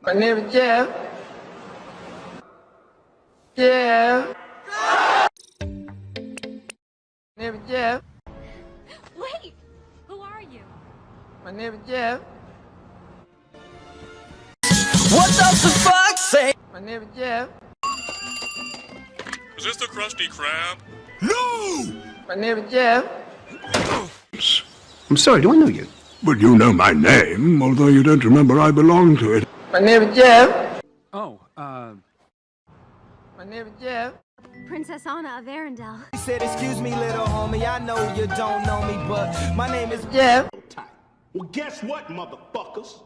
My name is Jeff. Jeff. My name is Jeff. Wait! Who are you? My name is Jeff. What does the fuck say? My name is Jeff. Is this the Krusty Krab? No! My name is Jeff. I'm sorry, do I know you? Well, you know my name, although you don't remember I belong to it. My name is Jeff. Oh, My name is Jeff. Princess Anna of Arendelle. He said, excuse me, little homie, I know you don't know me, but my name is Jeff. Well, guess what, motherfuckers?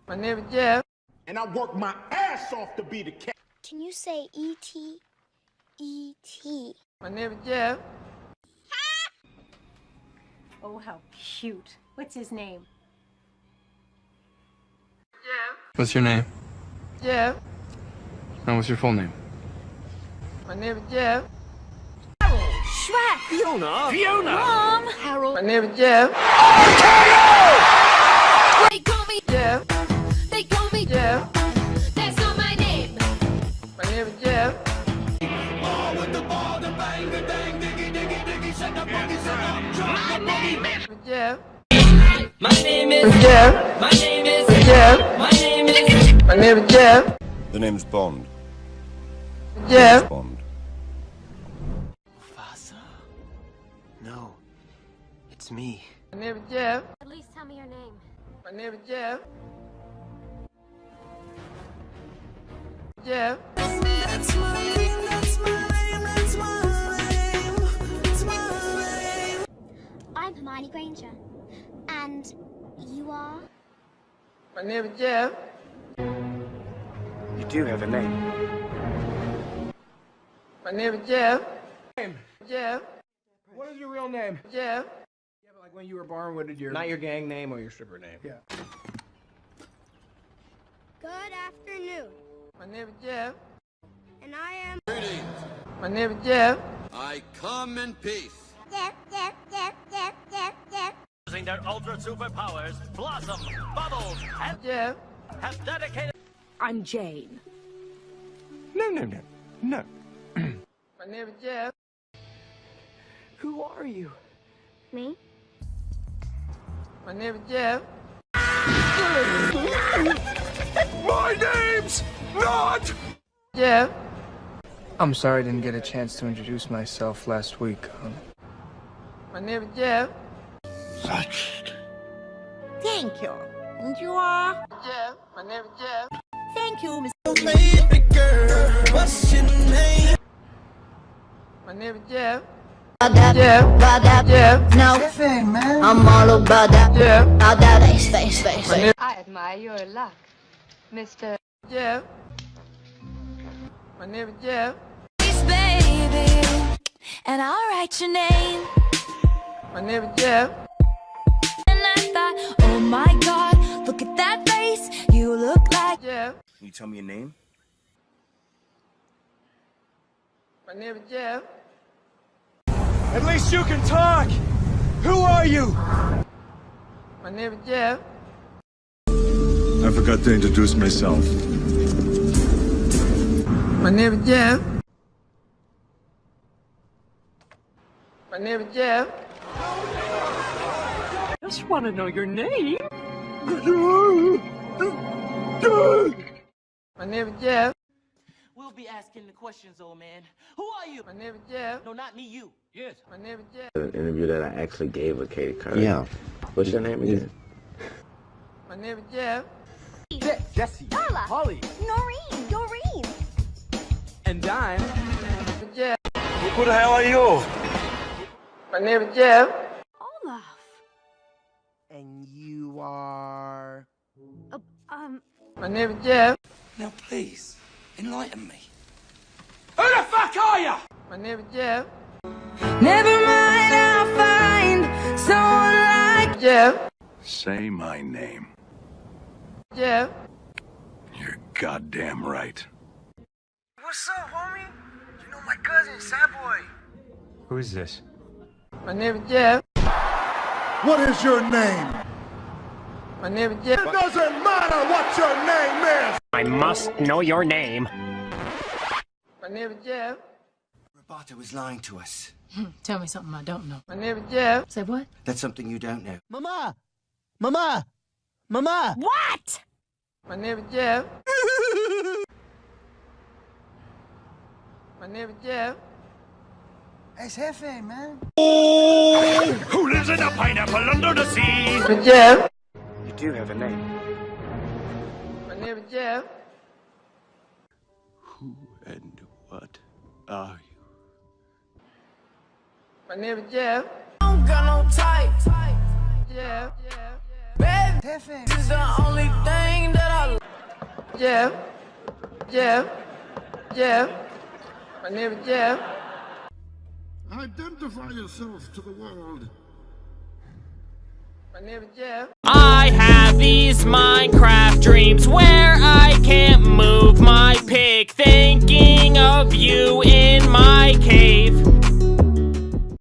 My name is Jeff. And I work my ass off to be the cat. Can you say E.T.? E.T. My name is Jeff. Oh, how cute. What's his name? Jeff. what's your name? Jeff. And what's your full name? My name is Jeff. Shrek! Fiona! Mom! Harold! My name is Jeff. They call me! Jeff. They call me! Jeff. That's not my name! My name is Jeff. My name is... Jeff. My name is Jeff. My name is Jeff. My name is My name is Jeff. The name's Bond. Jeff. Bond. Mufasa. No. It's me. My name is Jeff. At least tell me your name. My name is Jeff. Jeff. That's my name, that's my name, that's my name. It's my name. I'm Hermione Granger. And you are? My name is Jeff. You do have a name. My name is Jeff. Name. Jeff. What is your real name? Jeff. Yeah, but like when you were born, what did your... Not your gang name or your stripper name. Yeah. Good afternoon. My name is Jeff. And I am... My name is Jeff. I come in peace. Jeff, Jeff, Jeff, Jeff, Jeff, Jeff. Using their ultra superpowers, Blossom, Bubbles, and Jeff. have dedicated... I'm Jane. No. My name is Jeff. Who are you? Me? My name is Jeff. My name's not... Jeff. I'm sorry I didn't get a chance to introduce myself last week. My name is Jeff. Thank you. And you are? Jeff. My name is Jeff. Thank you, Miss... Baby girl, what's your name? My name is Jeff. That, Jeff. Jeff. no, I'm all about that, Jeff. all that face. I admire your luck, Mr. Jeff. My name is Jeff. Baby, and I'll write your name. My name is Jeff. And I thought, oh my God, look at that face. You look like... Jeff. Can you tell me your name? My name is Jeff. At least you can talk! Who are you? My name is Jeff. I forgot to introduce myself. My name is Jeff. My name is Jeff. Just want to know your name. My name is Jeff. We'll be asking the questions, old man. Who are you? My name is Jeff. No, not me, you. Yes. My name is Jeff. An interview that I actually gave with Katie Curry. Yeah. What's your name again? My name is Jeff. Jesse. Carla. Holly. Noreen. Doreen. And I'm... My name is Jeff. Who the hell are you? My name is Jeff. Olaf. And you are... My name is Jeff. Now, please, enlighten me. Who the fuck are you? My name is Jeff. Never mind, I'll find someone like... Jeff. Say my name. Jeff. You're goddamn right. What's up, homie? You know my cousin, Savoy. Who is this? My name is Jeff. What is your name? My name is Jeff. It doesn't matter what your name is! I must know your name. My name is Jeff. Roboto was lying to us. Tell me something I don't know. My name is Jeff. Say what? That's something you don't know. Mama! Mama! Mama! What? My name is Jeff. My name is Jeff. It's Hefe, man. Who lives in a pineapple under the sea? My name is Jeff. You do have a name. My name is Jeff. Who and what are you? My name is Jeff. Don't got no type. Jeff. Baby, Hefe is the only thing that I Jeff. Jeff. Jeff. My name is Jeff. Identify yourself to the world. My name is Jeff. I have these Minecraft dreams where I can't move my pick, thinking of you in my